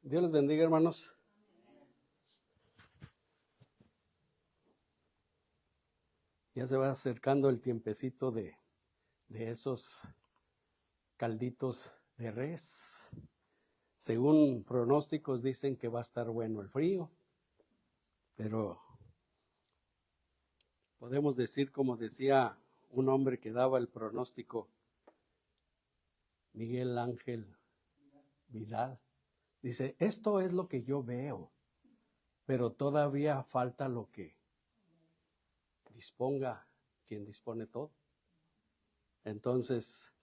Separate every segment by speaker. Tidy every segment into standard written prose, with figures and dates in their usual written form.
Speaker 1: Dios les bendiga, hermanos. Ya se va acercando el tiempecito de esos calditos de res. Según pronósticos dicen que va a estar bueno el frío, pero podemos decir, como decía un hombre que daba el pronóstico, Miguel Ángel Vidal, dice, esto es lo que yo veo, pero todavía falta lo que disponga quien dispone todo. Entonces,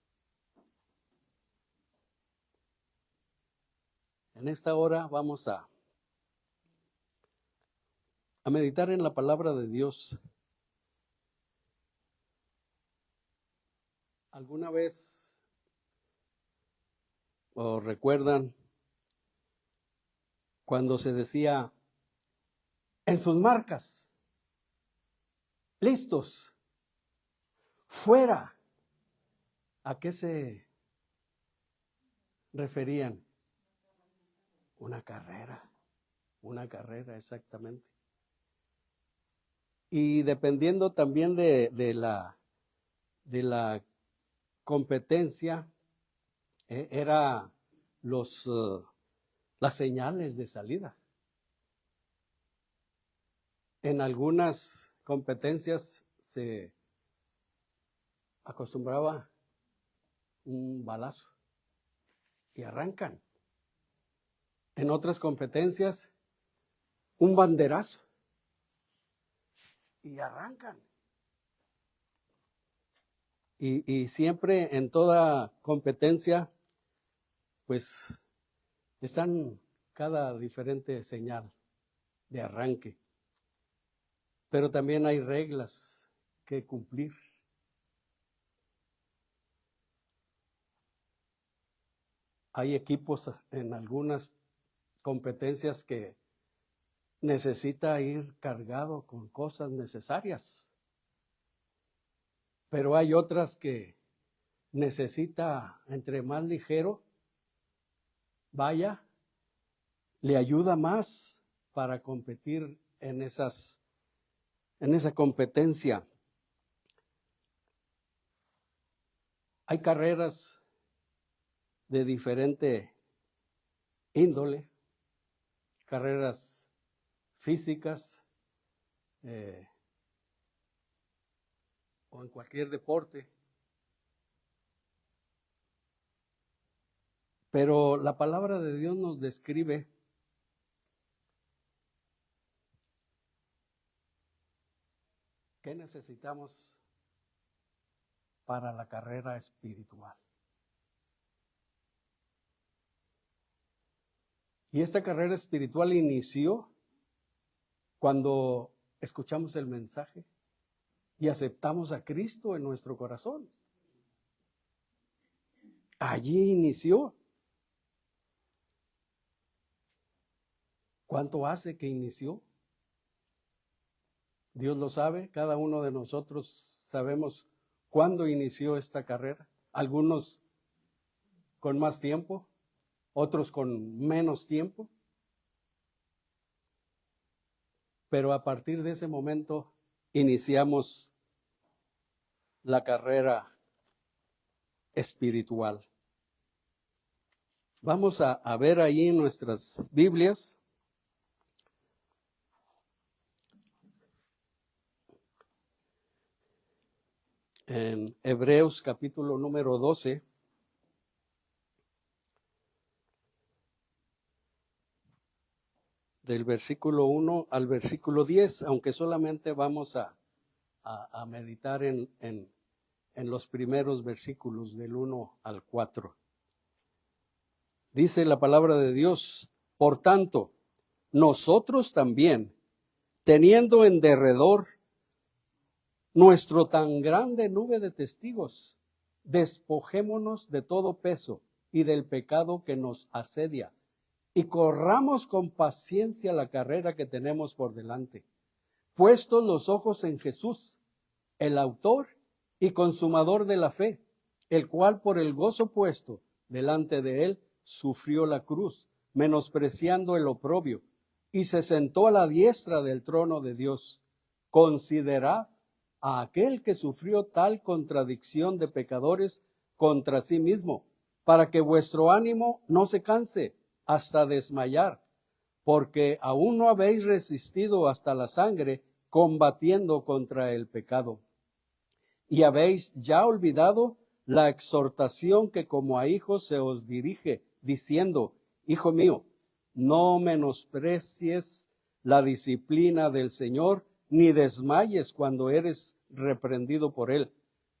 Speaker 1: en esta hora vamos a meditar en la palabra de Dios. ¿Alguna vez o recuerdan cuando se decía en sus marcas, listos, fuera? ¿A qué se referían? Una carrera exactamente. Y dependiendo también de la competencia, era las señales de salida. En algunas competencias se acostumbraba un balazo y arrancan. En otras competencias, un banderazo y arrancan. Y siempre en toda competencia, pues están cada diferente señal de arranque. Pero también hay reglas que cumplir. Hay equipos en algunas competencias que necesita ir cargado con cosas necesarias. Pero hay otras que necesita, entre más ligero vaya, le ayuda más para competir en esa competencia. Hay carreras de diferente índole, carreras físicas o en cualquier deporte. Pero la palabra de Dios nos describe qué necesitamos para la carrera espiritual. Y esta carrera espiritual inició cuando escuchamos el mensaje y aceptamos a Cristo en nuestro corazón. Allí inició. ¿Cuánto hace que inició? Dios lo sabe, cada uno de nosotros sabemos cuándo inició esta carrera. Algunos con más tiempo, otros con menos tiempo. Pero a partir de ese momento iniciamos la carrera espiritual. Vamos a ver ahí en nuestras Biblias. En Hebreos capítulo número 12. Del versículo 1 al versículo 10, aunque solamente vamos a meditar en los primeros versículos del 1 al 4. Dice la palabra de Dios: por tanto, nosotros también, teniendo en derredor nuestro tan grande nube de testigos, despojémonos de todo peso y del pecado que nos asedia, y corramos con paciencia la carrera que tenemos por delante, puestos los ojos en Jesús, el autor y consumador de la fe, el cual por el gozo puesto delante de él sufrió la cruz, menospreciando el oprobio, y se sentó a la diestra del trono de Dios. Considerad a aquel que sufrió tal contradicción de pecadores contra sí mismo, para que vuestro ánimo no se canse hasta desmayar, porque aún no habéis resistido hasta la sangre, combatiendo contra el pecado. Y habéis ya olvidado la exhortación que como a hijos se os dirige, diciendo: Hijo mío, no menosprecies la disciplina del Señor, ni desmayes cuando eres reprendido por Él.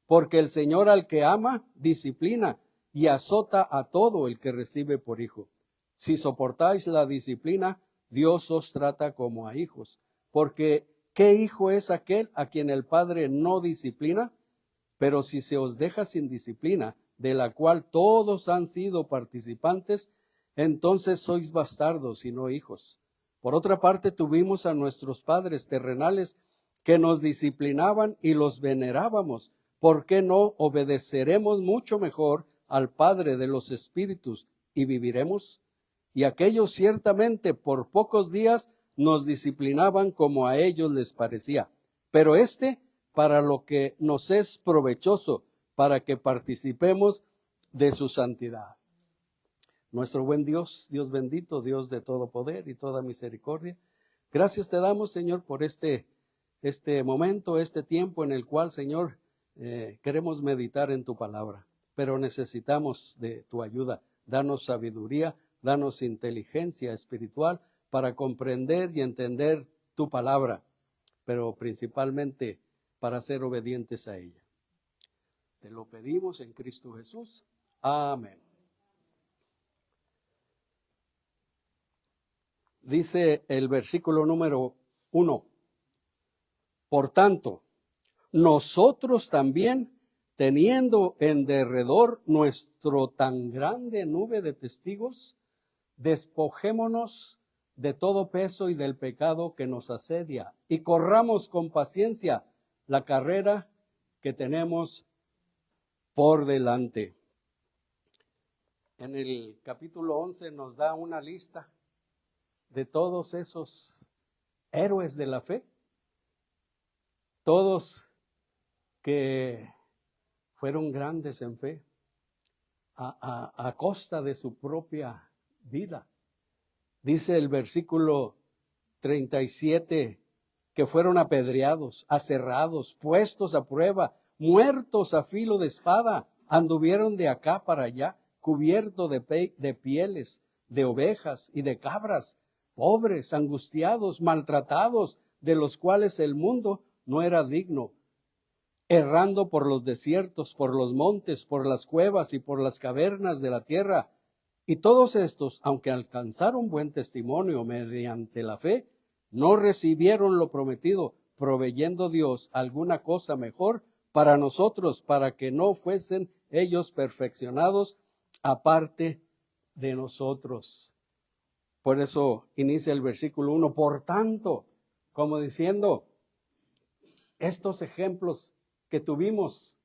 Speaker 1: Porque el Señor al que ama, disciplina y azota a todo el que recibe por hijo. Si soportáis la disciplina, Dios os trata como a hijos. Porque ¿qué hijo es aquel a quien el Padre no disciplina? Pero si se os deja sin disciplina, de la cual todos han sido participantes, entonces sois bastardos y no hijos. Por otra parte, tuvimos a nuestros padres terrenales que nos disciplinaban y los venerábamos. ¿Por qué no obedeceremos mucho mejor al Padre de los Espíritus y viviremos? Y aquellos ciertamente por pocos días nos disciplinaban como a ellos les parecía. Pero para lo que nos es provechoso, para que participemos de su santidad. Nuestro buen Dios, Dios bendito, Dios de todo poder y toda misericordia, gracias te damos, Señor, por este momento, este tiempo en el cual, Señor, queremos meditar en tu palabra, pero necesitamos de tu ayuda. Danos sabiduría, danos inteligencia espiritual para comprender y entender tu palabra, pero principalmente para ser obedientes a ella. Te lo pedimos en Cristo Jesús. Amén. Dice el versículo número 1. Por tanto, nosotros también, teniendo en derredor nuestro tan grande nube de testigos, despojémonos de todo peso y del pecado que nos asedia, y corramos con paciencia la carrera que tenemos por delante. En el capítulo 11 nos da una lista de todos esos héroes de la fe, todos que fueron grandes en fe a costa de su propia vida. Dice el versículo 37 que fueron apedreados, aserrados, puestos a prueba, muertos a filo de espada, anduvieron de acá para allá, cubiertos de pieles, de ovejas y de cabras, pobres, angustiados, maltratados, de los cuales el mundo no era digno, errando por los desiertos, por los montes, por las cuevas y por las cavernas de la tierra. Y todos estos, aunque alcanzaron buen testimonio mediante la fe, no recibieron lo prometido, proveyendo Dios alguna cosa mejor para nosotros, para que no fuesen ellos perfeccionados aparte de nosotros. Por eso inicia el versículo 1, por tanto, como diciendo, estos ejemplos que tuvimos,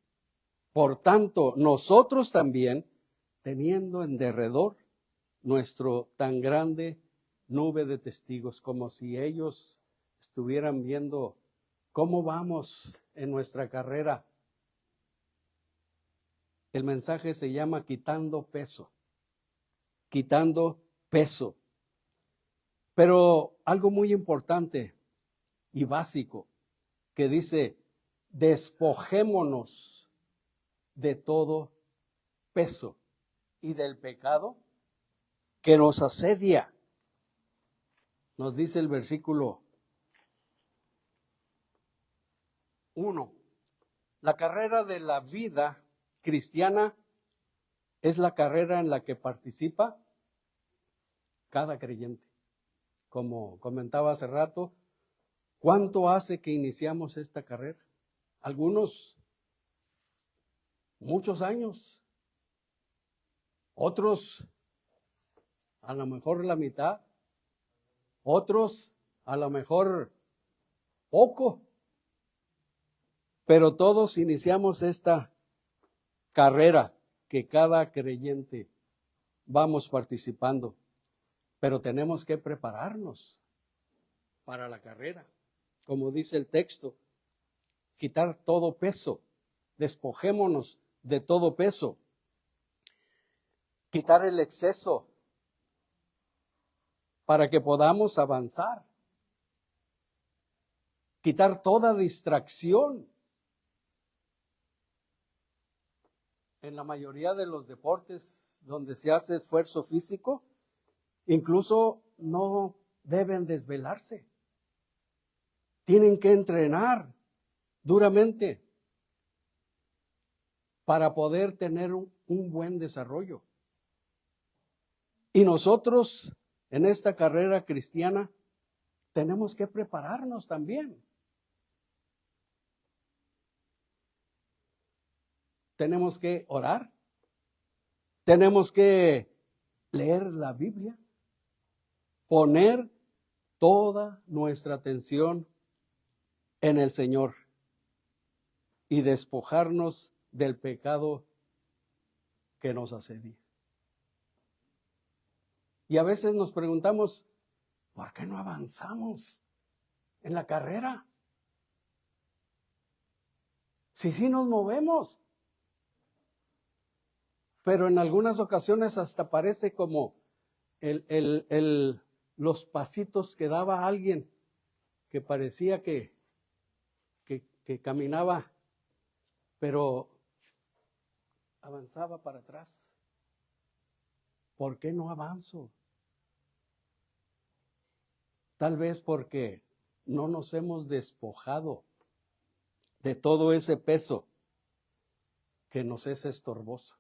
Speaker 1: por tanto, nosotros también, teniendo en derredor nuestro tan grande nube de testigos, como si ellos estuvieran viendo cómo vamos en nuestra carrera. El mensaje se llama quitando peso, quitando peso. Pero algo muy importante y básico que dice, despojémonos de todo peso y del pecado que nos asedia. Nos dice el versículo 1. La carrera de la vida cristiana es la carrera en la que participa cada creyente. Como comentaba hace rato, ¿cuánto hace que iniciamos esta carrera? Algunos, muchos años. Otros, a lo mejor la mitad. Otros, a lo mejor poco. Pero todos iniciamos esta carrera que cada creyente vamos participando. pero tenemos que prepararnos para la carrera. Como dice el texto, quitar todo peso, despojémonos de todo peso, quitar el exceso para que podamos avanzar, quitar toda distracción. En la mayoría de los deportes donde se hace esfuerzo físico, incluso no deben desvelarse. Tienen que entrenar duramente para poder tener un buen desarrollo. Y nosotros en esta carrera cristiana tenemos que prepararnos también. Tenemos que orar, tenemos que leer la Biblia, poner toda nuestra atención en el Señor y despojarnos del pecado que nos asedia. Y a veces nos preguntamos, ¿por qué no avanzamos en la carrera? Si sí nos movemos. Pero en algunas ocasiones hasta parece como los pasitos que daba alguien que parecía que caminaba, pero avanzaba para atrás. ¿Por qué no avanzo? Tal vez porque no nos hemos despojado de todo ese peso que nos es estorboso.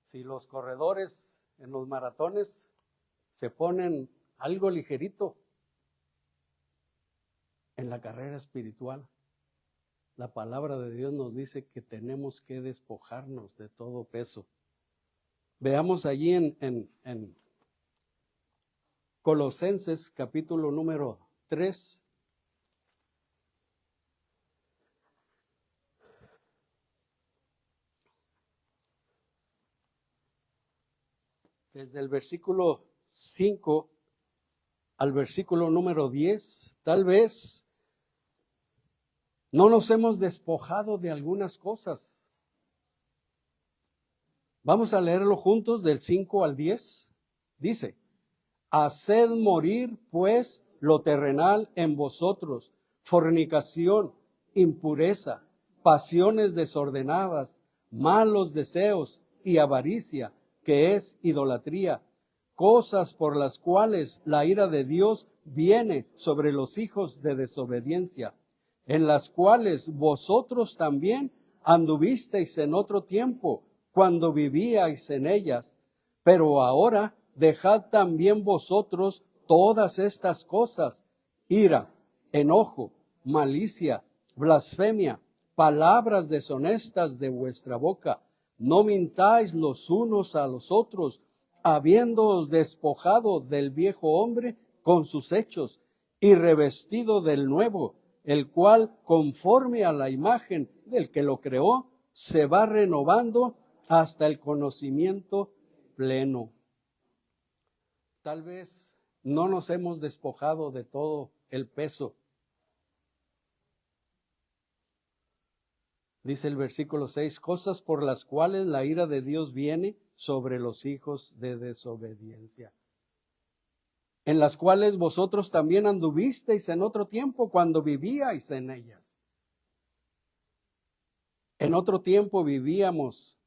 Speaker 1: Si los corredores en los maratones se ponen algo ligerito en la carrera espiritual, la palabra de Dios nos dice que tenemos que despojarnos de todo peso. Veamos allí en Colosenses capítulo número 3. Desde el versículo 5 al versículo número 10, tal vez no nos hemos despojado de algunas cosas. Vamos a leerlo juntos del 5 al 10. Dice, haced morir pues lo terrenal en vosotros, fornicación, impureza, pasiones desordenadas, malos deseos y avaricia, que es idolatría, cosas por las cuales la ira de Dios viene sobre los hijos de desobediencia, en las cuales vosotros también anduvisteis en otro tiempo, cuando vivíais en ellas. Pero ahora dejad también vosotros todas estas cosas: ira, enojo, malicia, blasfemia, palabras deshonestas de vuestra boca. No mintáis los unos a los otros, habiéndoos despojado del viejo hombre con sus hechos, y revestido del nuevo, el cual, conforme a la imagen del que lo creó, se va renovando hasta el conocimiento pleno. Tal vez no nos hemos despojado de todo el peso. Dice el versículo 6, cosas por las cuales la ira de Dios viene sobre los hijos de desobediencia, en las cuales vosotros también anduvisteis en otro tiempo cuando vivíais en ellas. En otro tiempo vivíamos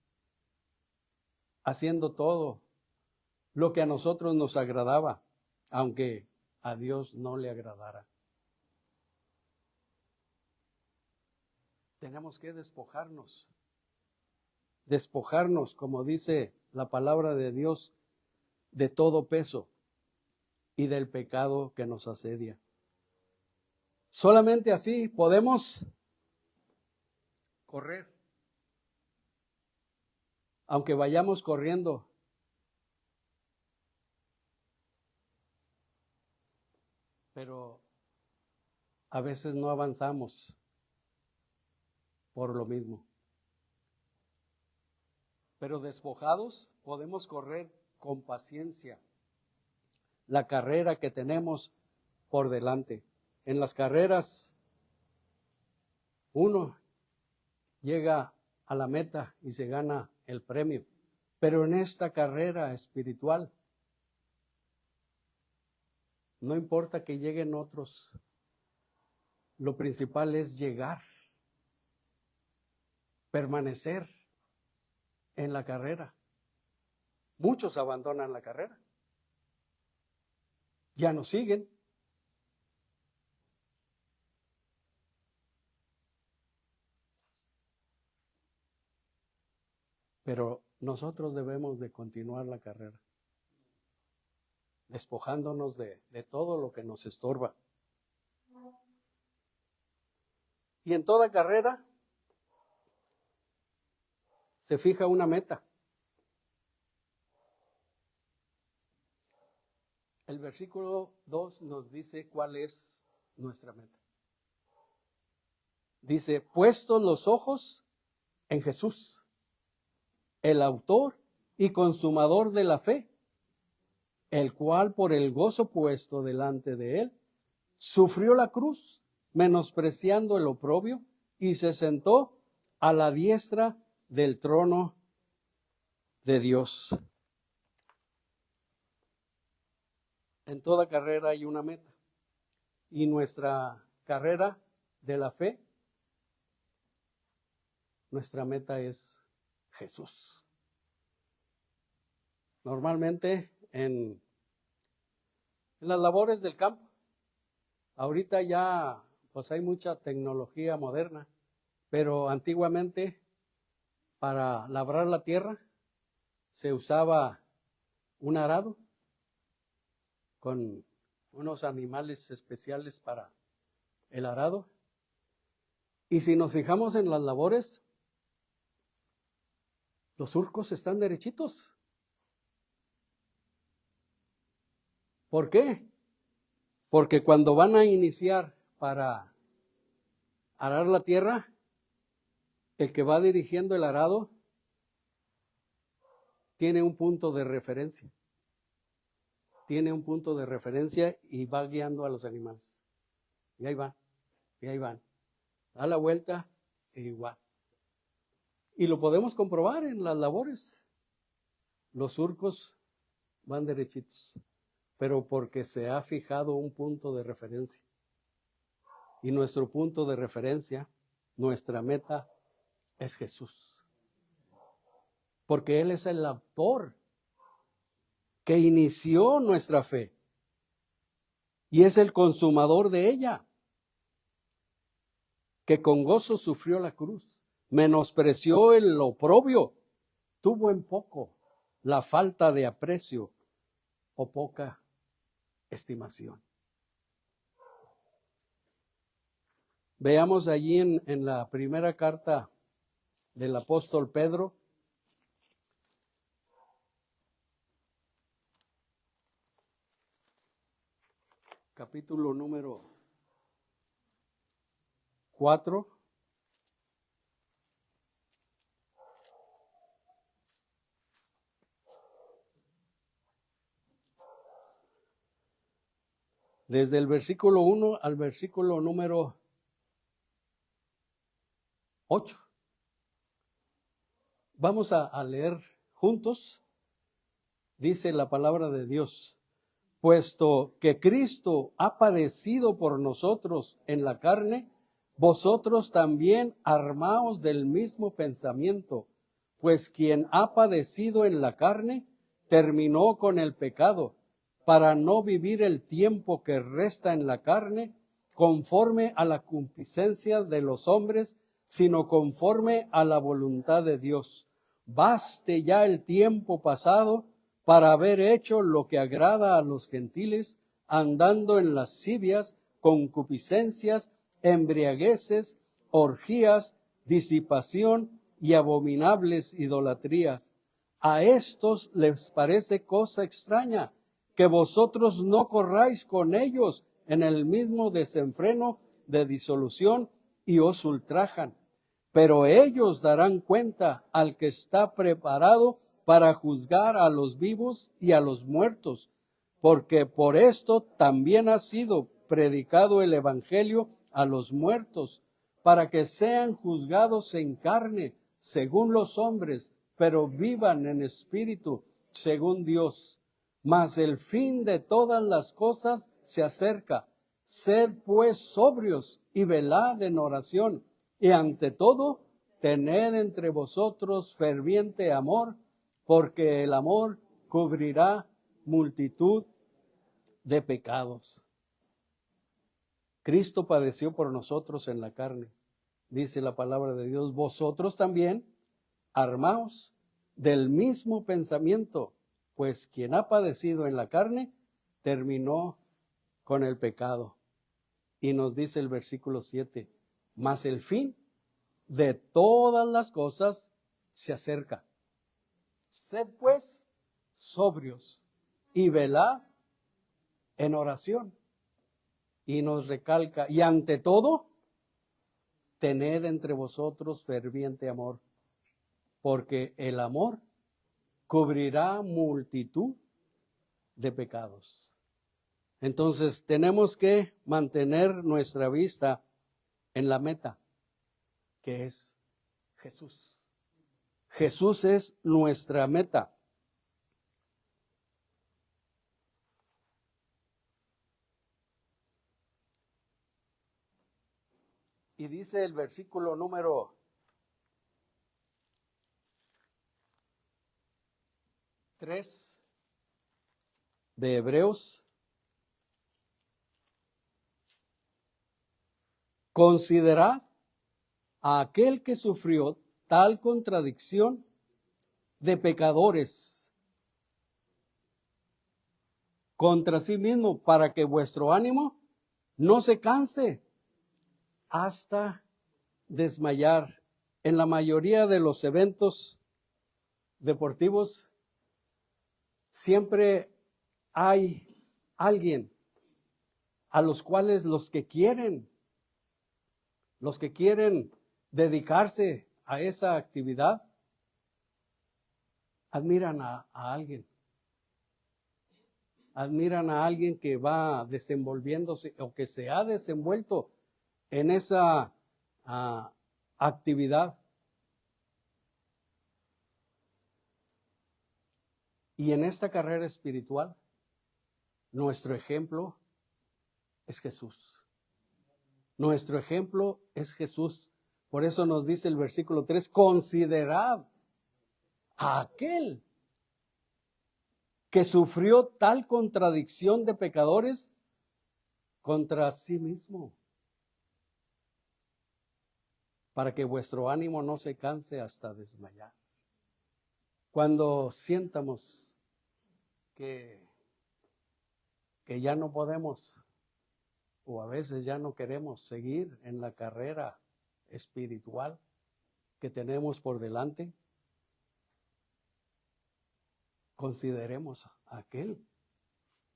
Speaker 1: haciendo todo lo que a nosotros nos agradaba, aunque a Dios no le agradara. Tenemos que despojarnos, como dice la palabra de Dios, de todo peso y del pecado que nos asedia. Solamente así podemos correr. Aunque vayamos corriendo, pero a veces no avanzamos por lo mismo. pero despojados podemos correr con paciencia la carrera que tenemos por delante. En las carreras, uno llega a la meta y se gana el premio. Pero en esta carrera espiritual, no importa que lleguen otros, lo principal es llegar, permanecer en la carrera. Muchos abandonan la carrera, ya no siguen. Pero nosotros debemos de continuar la carrera, despojándonos de todo lo que nos estorba. Y en toda carrera se fija una meta. El versículo 2 nos dice cuál es nuestra meta. Dice, puestos los ojos en Jesús, el autor y consumador de la fe, el cual por el gozo puesto delante de él, sufrió la cruz, menospreciando el oprobio, y se sentó a la diestra del trono de Dios. En toda carrera hay una meta, y nuestra carrera de la fe, nuestra meta es Jesús. Normalmente en las labores del campo, ahorita ya pues hay mucha tecnología moderna, pero antiguamente para labrar la tierra se usaba un arado con unos animales especiales para el arado. Y si nos fijamos en las labores, los surcos están derechitos. ¿Por qué? Porque cuando van a iniciar para arar la tierra, el que va dirigiendo el arado tiene un punto de referencia. Tiene un punto de referencia y va guiando a los animales. Y ahí van, y ahí van. Da la vuelta e igual. Y lo podemos comprobar en las labores. Los surcos van derechitos, pero porque se ha fijado un punto de referencia. Y nuestro punto de referencia, nuestra meta, es Jesús. Porque Él es el autor que inició nuestra fe y es el consumador de ella, que con gozo sufrió la cruz, menospreció el oprobio, tuvo en poco la falta de aprecio o poca estimación. Veamos allí en la primera carta del apóstol Pedro, capítulo número 4. Desde el versículo 1 al versículo número 8. Vamos a leer juntos. Dice la palabra de Dios: puesto que Cristo ha padecido por nosotros en la carne, vosotros también armaos del mismo pensamiento, pues quien ha padecido en la carne, terminó con el pecado, para no vivir el tiempo que resta en la carne, conforme a la concupiscencia de los hombres, sino conforme a la voluntad de Dios. Baste ya el tiempo pasado para haber hecho lo que agrada a los gentiles, andando en lascivias, concupiscencias, embriagueces, orgías, disipación y abominables idolatrías. A estos les parece cosa extraña que vosotros no corráis con ellos en el mismo desenfreno de disolución y os ultrajan, pero ellos darán cuenta al que está preparado para juzgar a los vivos y a los muertos, porque por esto también ha sido predicado el evangelio a los muertos, para que sean juzgados en carne, según los hombres, pero vivan en espíritu, según Dios. Mas el fin de todas las cosas se acerca. Sed pues sobrios y velad en oración. Y ante todo, tened entre vosotros ferviente amor, porque el amor cubrirá multitud de pecados. Cristo padeció por nosotros en la carne. Dice la palabra de Dios, vosotros también armaos del mismo pensamiento, pues quien ha padecido en la carne terminó con el pecado. Y nos dice el versículo 7, mas el fin de todas las cosas se acerca. Sed pues sobrios y velad en oración. Y nos recalca, y ante todo, tened entre vosotros ferviente amor, porque el amor cubrirá multitud de pecados. Entonces tenemos que mantener nuestra vista en la meta, que es Jesús. Jesús es nuestra meta. Y dice el versículo número 3 de Hebreos. Considerad a aquel que sufrió tal contradicción de pecadores contra sí mismo, para que vuestro ánimo no se canse hasta desmayar. En la mayoría de los eventos deportivos siempre hay alguien a los cuales los que quieren dedicarse a esa actividad, admiran a alguien. Admiran a alguien que va desenvolviéndose o que se ha desenvuelto en esa actividad. Y en esta carrera espiritual, nuestro ejemplo es Jesús. Nuestro ejemplo es Jesús. Por eso nos dice el versículo 3, considerad a aquel que sufrió tal contradicción de pecadores contra sí mismo, para que vuestro ánimo no se canse hasta desmayar. Cuando sientamos que ya no podemos, o a veces ya no queremos seguir en la carrera espiritual que tenemos por delante, consideremos a aquel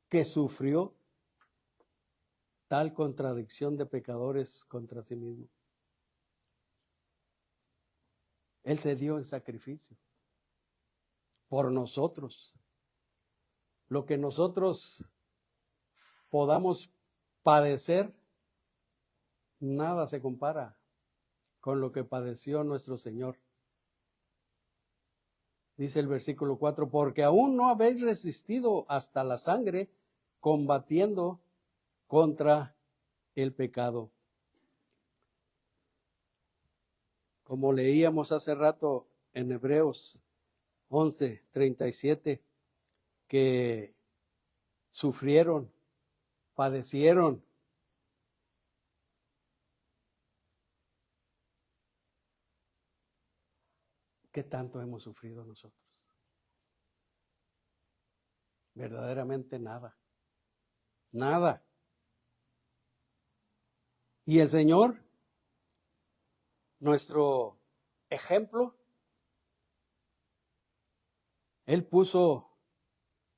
Speaker 1: que sufrió tal contradicción de pecadores contra sí mismo. Él se dio en sacrificio por nosotros. Lo que nosotros podamos padecer, nada se compara con lo que padeció nuestro Señor. Dice el versículo 4, porque aún no habéis resistido hasta la sangre, combatiendo contra el pecado. Como leíamos hace rato en Hebreos 11:37, que sufrieron, padecieron. ¿Qué tanto hemos sufrido nosotros? Verdaderamente nada. Nada. Y el Señor, nuestro ejemplo, Él puso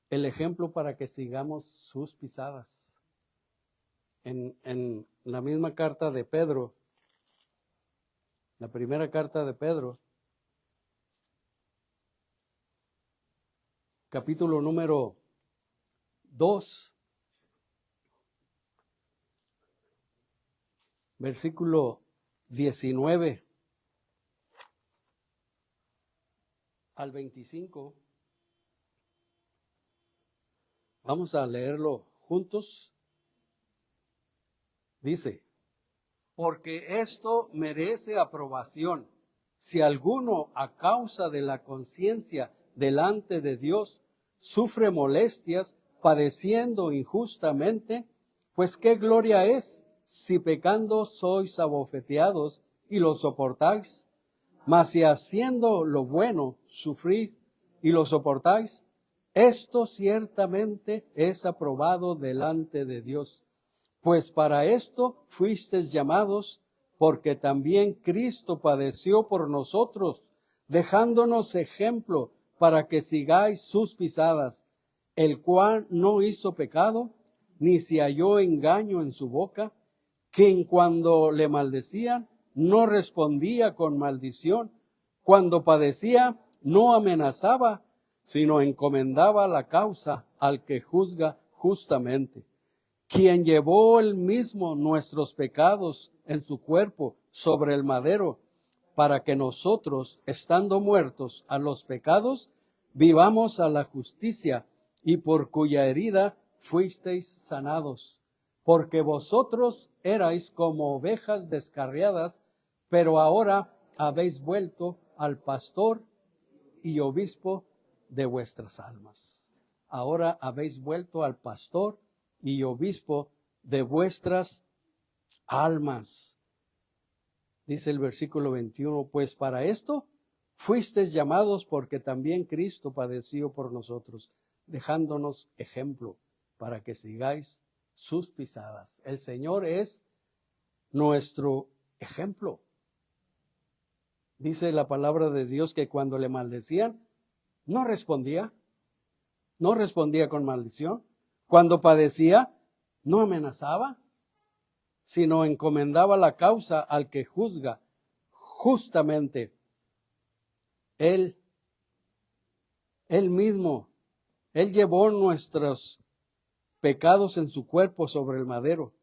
Speaker 1: el ejemplo para que sigamos sus pisadas. En la misma carta de Pedro, La primera carta de Pedro, capítulo número 2, versículo 19 al 25. Vamos a leerlo juntos. Dice: porque esto merece aprobación, si alguno a causa de la conciencia delante de Dios sufre molestias padeciendo injustamente, pues qué gloria es si pecando sois abofeteados y lo soportáis. Mas si haciendo lo bueno sufrís y lo soportáis, esto ciertamente es aprobado delante de Dios. Pues para esto fuisteis llamados, porque también Cristo padeció por nosotros, dejándonos ejemplo para que sigáis sus pisadas, el cual no hizo pecado, ni se halló engaño en su boca, quien cuando le maldecían no respondía con maldición, cuando padecía no amenazaba, sino encomendaba la causa al que juzga justamente, quien llevó él mismo nuestros pecados en su cuerpo sobre el madero, para que nosotros, estando muertos a los pecados, vivamos a la justicia, y por cuya herida fuisteis sanados. Porque vosotros erais como ovejas descarriadas, pero ahora habéis vuelto al pastor y obispo de vuestras almas. Ahora habéis vuelto al pastor y obispo de vuestras almas. Dice el versículo 21, pues para esto fuisteis llamados, porque también Cristo padeció por nosotros, dejándonos ejemplo para que sigáis sus pisadas. El Señor es nuestro ejemplo. Dice la palabra de Dios que cuando le maldecían, no respondía con maldición. Cuando padecía, no amenazaba, sino encomendaba la causa al que juzga justamente. Él mismo, Él llevó nuestros pecados en su cuerpo sobre el madero,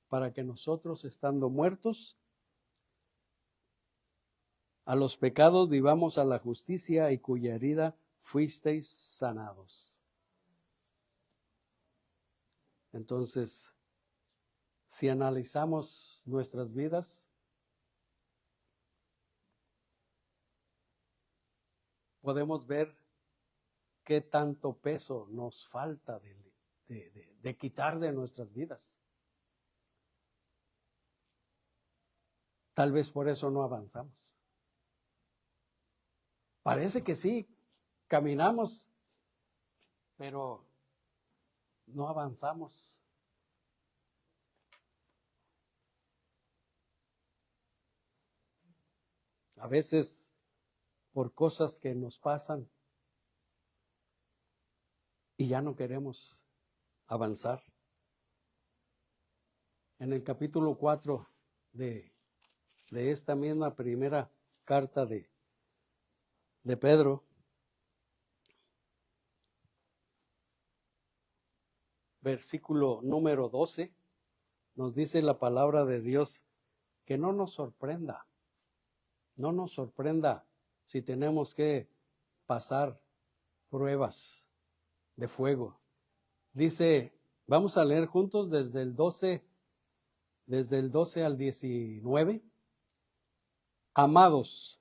Speaker 1: para que nosotros, estando muertos a los pecados, vivamos a la justicia, y cuya herida fuisteis sanados. Entonces, si analizamos nuestras vidas, podemos ver qué tanto peso nos falta de quitar de nuestras vidas. Tal vez por eso no avanzamos. Parece que sí, caminamos, pero no avanzamos. A veces, por cosas que nos pasan, y ya no queremos avanzar. En el capítulo 4 de esta misma primera carta de Pedro, versículo número 12, nos dice la palabra de Dios que no nos sorprenda si tenemos que pasar pruebas de fuego. Dice, vamos a leer juntos desde el 12 al 19. Amados,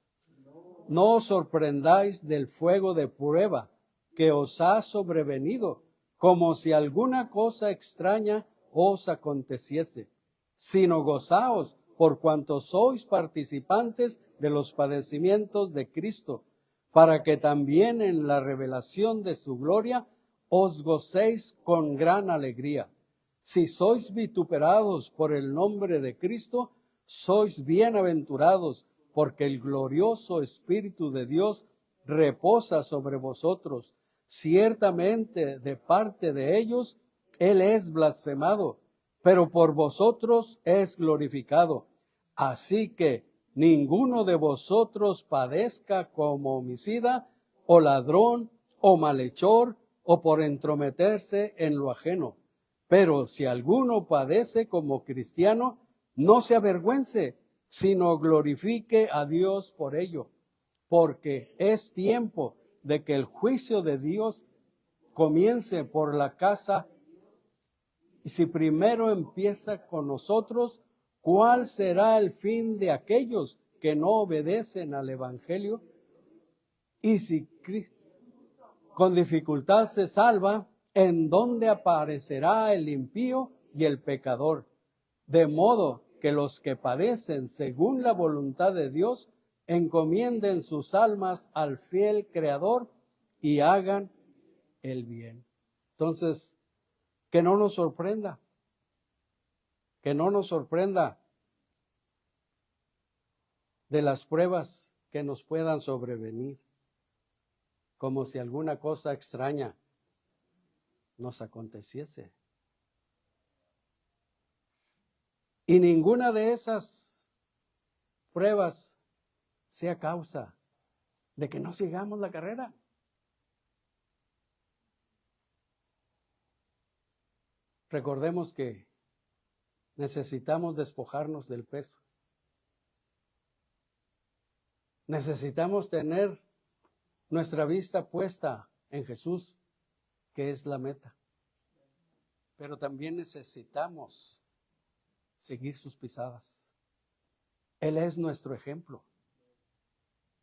Speaker 1: no os sorprendáis del fuego de prueba que os ha sobrevenido, como si alguna cosa extraña os aconteciese, sino gozaos por cuanto sois participantes de los padecimientos de Cristo, para que también en la revelación de su gloria os gocéis con gran alegría. Si sois vituperados por el nombre de Cristo, sois bienaventurados, porque el glorioso Espíritu de Dios reposa sobre vosotros. Ciertamente de parte de ellos Él es blasfemado, pero por vosotros es glorificado. Así que ninguno de vosotros padezca como homicida, o ladrón, o malhechor, o por entrometerse en lo ajeno. Pero si alguno padece como cristiano, no se avergüence, sino glorifique a Dios por ello, porque es tiempo de que el juicio de Dios comience por la casa. Y si primero empieza con nosotros, ¿cuál será el fin de aquellos que no obedecen al Evangelio? Y si Cristo con dificultad se salva, ¿en dónde aparecerá el impío y el pecador? De modo que los que padecen según la voluntad de Dios, encomienden sus almas al fiel Creador y hagan el bien. Entonces, que no nos sorprenda, de las pruebas que nos puedan sobrevenir, como si alguna cosa extraña nos aconteciese. Y ninguna de esas pruebas sea causa de que no sigamos la carrera. Recordemos que necesitamos despojarnos del peso. Necesitamos tener nuestra vista puesta en Jesús, que es la meta. Pero también necesitamos seguir sus pisadas. Él es nuestro ejemplo.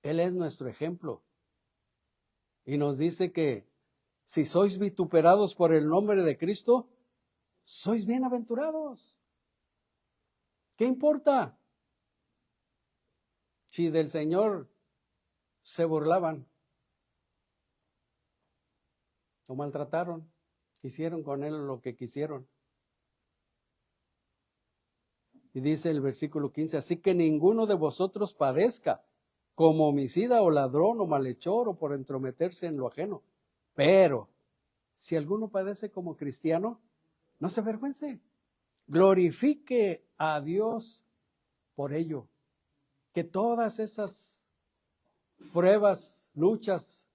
Speaker 1: Él es nuestro ejemplo. Y nos dice que si sois vituperados por el nombre de Cristo, sois bienaventurados. ¿Qué importa si del Señor se burlaban o maltrataron, hicieron con Él lo que quisieron? Y dice el versículo 15, así que ninguno de vosotros padezca como homicida o ladrón o malhechor o por entrometerse en lo ajeno. Pero si alguno padece como cristiano, no se avergüence. Glorifique a Dios por ello. Que todas esas pruebas, luchas,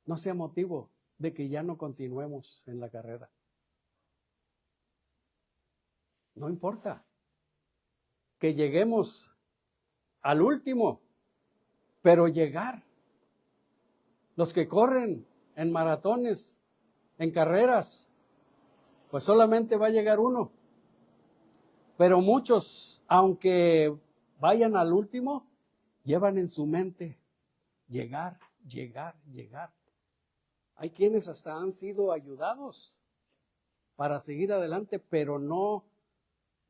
Speaker 1: no sea motivo de que ya no continuemos en la carrera. No importa que lleguemos al último, pero llegar. Los que corren en maratones, en carreras, pues solamente va a llegar uno. Pero muchos, aunque vayan al último, llevan en su mente llegar. Hay quienes hasta han sido ayudados para seguir adelante, pero no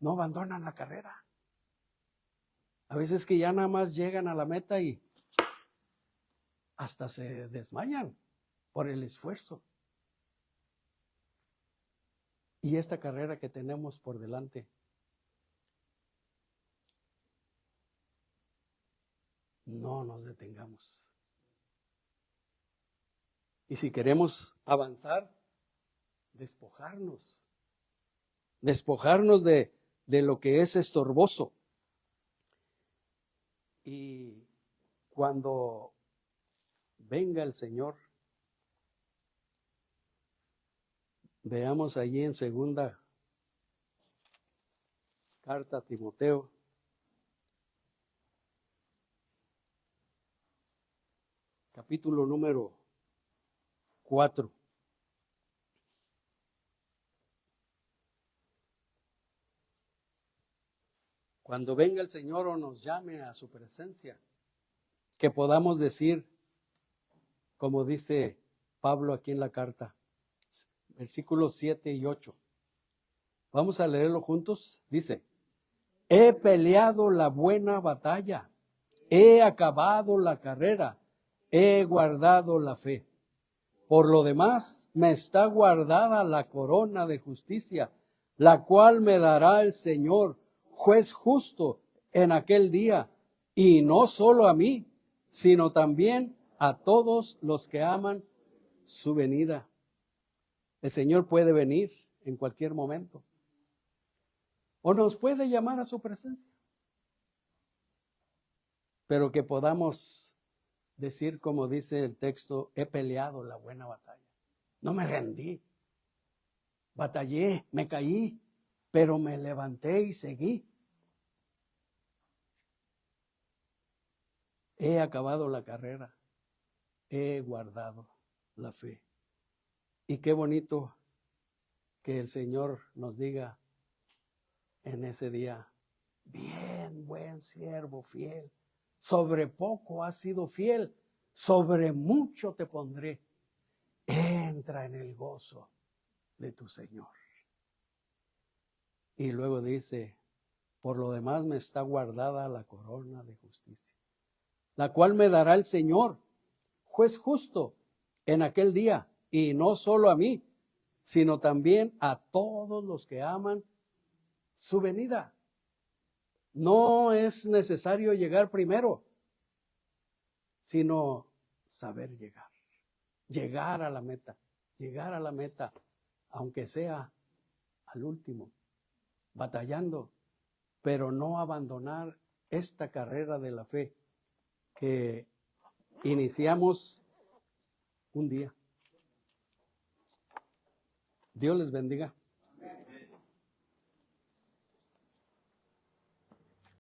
Speaker 1: abandonan la carrera. A veces que ya nada más llegan a la meta y hasta se desmayan por el esfuerzo. Y esta carrera que tenemos por delante, no nos detengamos. Y si queremos avanzar, despojarnos de lo que es estorboso. Y cuando venga el Señor, veamos allí en segunda carta a Timoteo, capítulo número 4. Cuando venga el Señor o nos llame a su presencia, que podamos decir, como dice Pablo aquí en la carta, versículos 7 y 8. Vamos a leerlo juntos. Dice, he peleado la buena batalla, he acabado la carrera, he guardado la fe. Por lo demás, me está guardada la corona de justicia, la cual me dará el Señor, juez justo, en aquel día, y no solo a mí, sino también a todos los que aman su venida. El Señor puede venir en cualquier momento, o nos puede llamar a su presencia. pero que podamos decir, como dice el texto, he peleado la buena batalla. No me rendí, batallé, me caí, pero me levanté y seguí. He acabado la carrera, he guardado la fe. Y qué bonito que el Señor nos diga en ese día, bien, buen siervo fiel, sobre poco has sido fiel, sobre mucho te pondré. Entra en el gozo de tu Señor. Y luego dice, por lo demás me está guardada la corona de justicia, la cual me dará el Señor, juez justo, en aquel día, y no solo a mí, sino también a todos los que aman su venida. No es necesario llegar primero, sino saber llegar. Llegar a la meta, aunque sea al último, batallando, pero no abandonar esta carrera de la fe que iniciamos un día. Dios les bendiga.